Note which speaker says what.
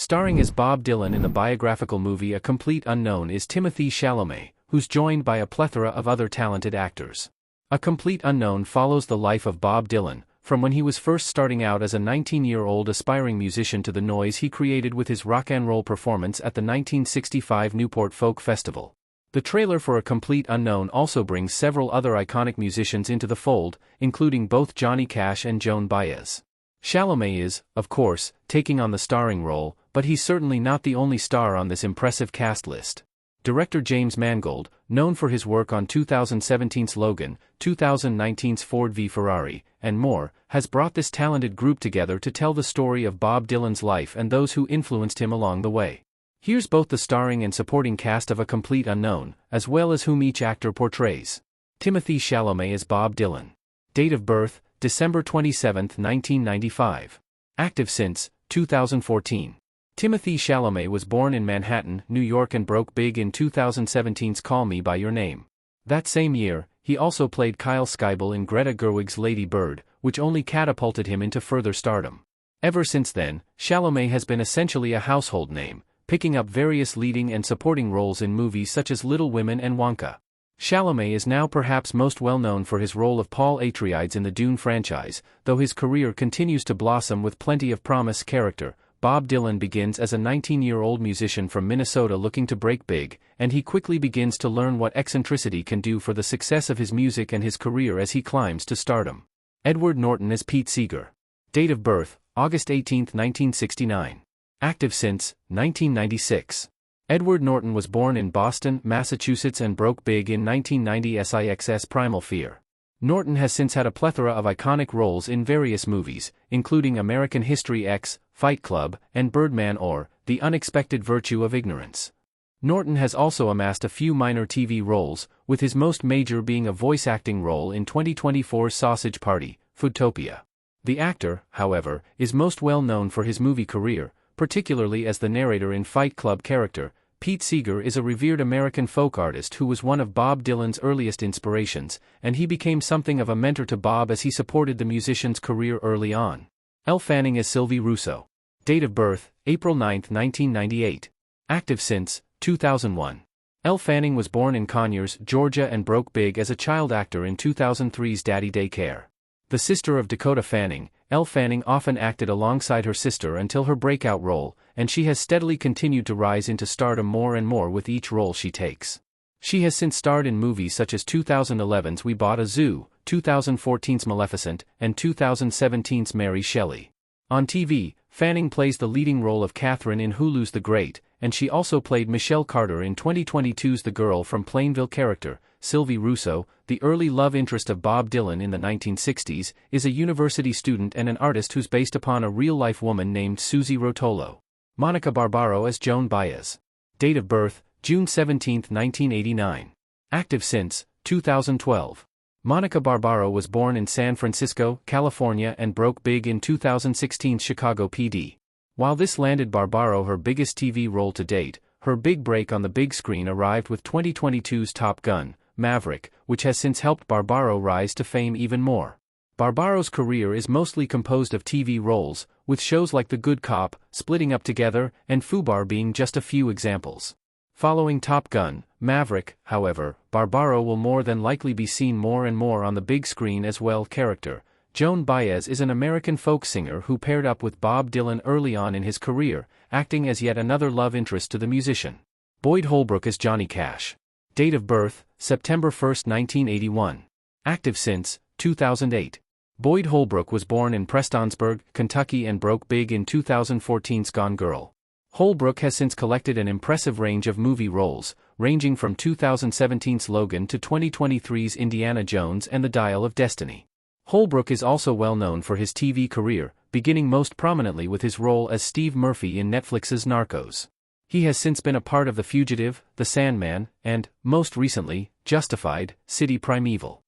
Speaker 1: Starring as Bob Dylan in the biographical movie A Complete Unknown is Timothée Chalamet, who's joined by a plethora of other talented actors. A Complete Unknown follows the life of Bob Dylan, from when he was first starting out as a 19-year-old aspiring musician to the noise he created with his rock and roll performance at the 1965 Newport Folk Festival. The trailer for A Complete Unknown also brings several other iconic musicians into the fold, including both Johnny Cash and Joan Baez. Chalamet is, of course, taking on the starring role, but he's certainly not the only star on this impressive cast list. Director James Mangold, known for his work on 2017's Logan, 2019's Ford v Ferrari, and more, has brought this talented group together to tell the story of Bob Dylan's life and those who influenced him along the way. Here's both the starring and supporting cast of A Complete Unknown, as well as whom each actor portrays. Timothée Chalamet as Bob Dylan. Date of birth, December 27, 1995. Active since 2014. Timothée Chalamet was born in Manhattan, New York and broke big in 2017's Call Me By Your Name. That same year, he also played Kyle Skibell in Greta Gerwig's Lady Bird, which only catapulted him into further stardom. Ever since then, Chalamet has been essentially a household name, picking up various leading and supporting roles in movies such as Little Women and Wonka. Chalamet is now perhaps most well known for his role of Paul Atreides in the Dune franchise, though his career continues to blossom with plenty of promise. Character. Bob Dylan begins as a 19-year-old musician from Minnesota looking to break big, and he quickly begins to learn what eccentricity can do for the success of his music and his career as he climbs to stardom. Edward Norton as Pete Seeger. Date of birth, August 18, 1969. Active since 1996. Edward Norton was born in Boston, Massachusetts and broke big in 1990's Primal Fear. Norton has since had a plethora of iconic roles in various movies, including American History X, Fight Club, and Birdman or The Unexpected Virtue of Ignorance. Norton has also amassed a few minor TV roles, with his most major being a voice acting role in 2024's Sausage Party, Foodtopia. The actor, however, is most well known for his movie career, particularly as the narrator in Fight Club. Character. Pete Seeger is a revered American folk artist who was one of Bob Dylan's earliest inspirations, and he became something of a mentor to Bob as he supported the musician's career early on. Elle Fanning as Sylvie Rousseau. Date of birth, April 9, 1998. Active since 2001. Elle Fanning was born in Conyers, Georgia and broke big as a child actor in 2003's Daddy Daycare. The sister of Dakota Fanning, Elle Fanning often acted alongside her sister until her breakout role, and she has steadily continued to rise into stardom more and more with each role she takes. She has since starred in movies such as 2011's We Bought a Zoo, 2014's Maleficent, and 2017's Mary Shelley. On TV, Fanning plays the leading role of Catherine in Hulu's The Great, and she also played Michelle Carter in 2022's The Girl from Plainville. Character. Sylvie Rousseau, the early love interest of Bob Dylan in the 1960s, is a university student and an artist who's based upon a real-life woman named Susie Rotolo. Monica Barbaro as Joan Baez. Date of birth, June 17, 1989. Active since 2012. Monica Barbaro was born in San Francisco, California and broke big in 2016's Chicago PD. While this landed Barbaro her biggest TV role to date, her big break on the big screen arrived with 2022's Top Gun: Maverick, which has since helped Barbaro rise to fame even more. Barbaro's career is mostly composed of TV roles, with shows like The Good Cop, Splitting Up Together, and Fubar being just a few examples. Following Top Gun: Maverick, however, Barbaro will more than likely be seen more and more on the big screen as well. Character. Joan Baez is an American folk singer who paired up with Bob Dylan early on in his career, acting as yet another love interest to the musician. Boyd Holbrook as Johnny Cash. Date of birth, September 1, 1981. Active since 2008. Boyd Holbrook was born in Prestonsburg, Kentucky and broke big in 2014's Gone Girl. Holbrook has since collected an impressive range of movie roles, ranging from 2017's Logan to 2023's Indiana Jones and the Dial of Destiny. Holbrook is also well known for his TV career, beginning most prominently with his role as Steve Murphy in Netflix's Narcos. He has since been a part of The Fugitive, The Sandman, and, most recently, Justified, City Primeval.